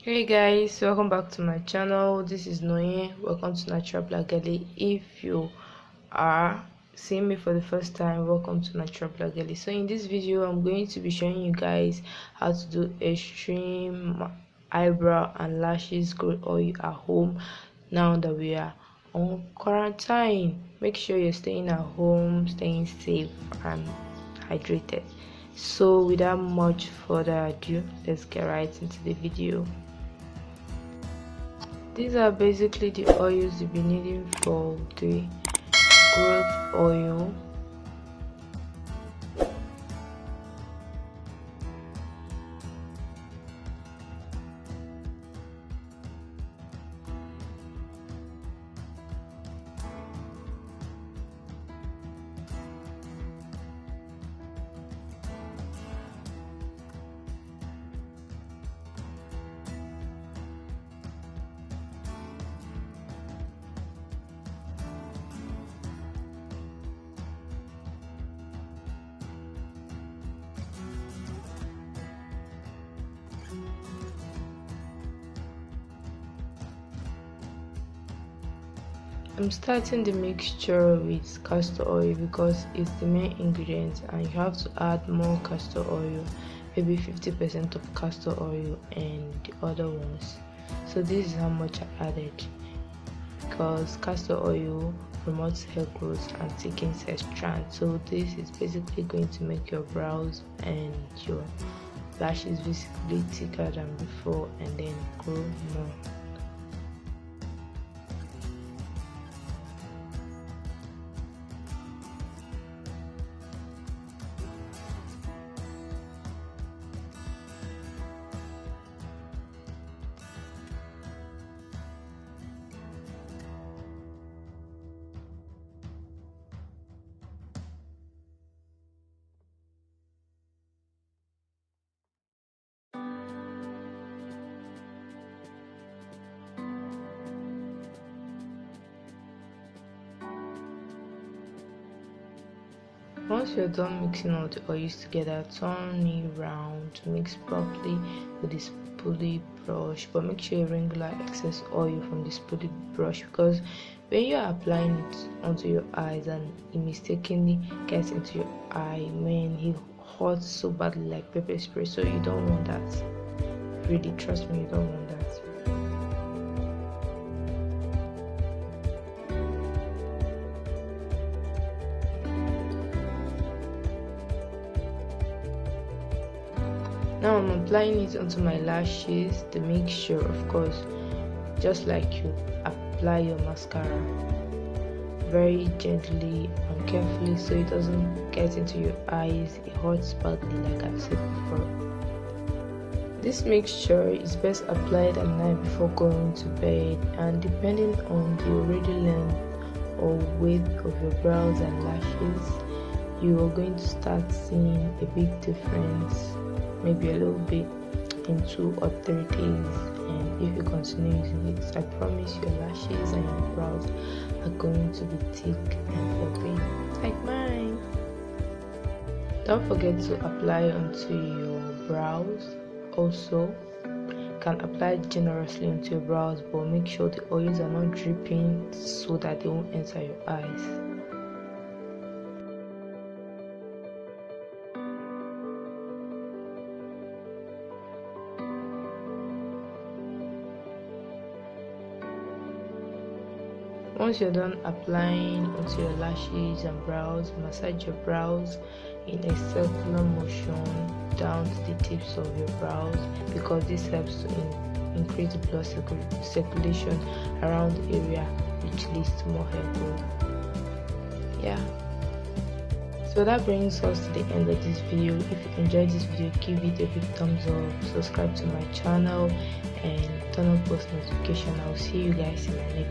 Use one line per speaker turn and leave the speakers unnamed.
Hey guys, welcome back to my channel. This is Noe. Welcome to Natural Black Girly. If you are seeing me for the first time, welcome to Natural Black Girly. So in this video I'm going to be showing you guys how to do extreme eyebrow and lashes growth oil at home now that we are on quarantine. Make sure you're staying at home, staying safe and hydrated. So without much further ado, let's get right into the video. These are basically the oils you'll be needing for the growth oil. I'm starting the mixture with castor oil because it's the main ingredient, and you have to add more castor oil, maybe 50% of castor oil and the other ones. So this is how much I added, because castor oil promotes hair growth and thickens hair strands. So this is basically going to make your brows and your lashes visibly thicker than before and then grow more. Once you're done mixing all the oils together, turn it round to mix properly with the spoolie brush, but make sure you wring out excess oil from the spoolie brush, because when you are applying it onto your eyes and it mistakenly gets into your eye, man, it hurts so badly like pepper spray. So you don't want that. Really, trust me, you don't want that. Now I'm applying it onto my lashes, the mixture, of course, just like you apply your mascara, very gently and carefully so it doesn't get into your eyes. It hurts badly like I've said before. This mixture is best applied at night before going to bed, and depending on the already length or width of your brows and lashes, you are going to start seeing a big difference, maybe a little bit in 2 or 3 days. And if you continue using it, I promise your lashes and your brows are going to be thick and fluffy like mine. Don't forget to apply onto your brows. Also, you can apply generously onto your brows, but make sure the oils are not dripping so that they won't enter your eyes. Once you're done applying onto your lashes and brows, massage your brows in a circular motion down to the tips of your brows, because this helps to increase the blood circulation around the area, which leads to more hair growth. Yeah. So that brings us to the end of this video. If you enjoyed this video, give it a big thumbs up, subscribe to my channel and turn on post notification. I'll see you guys in my next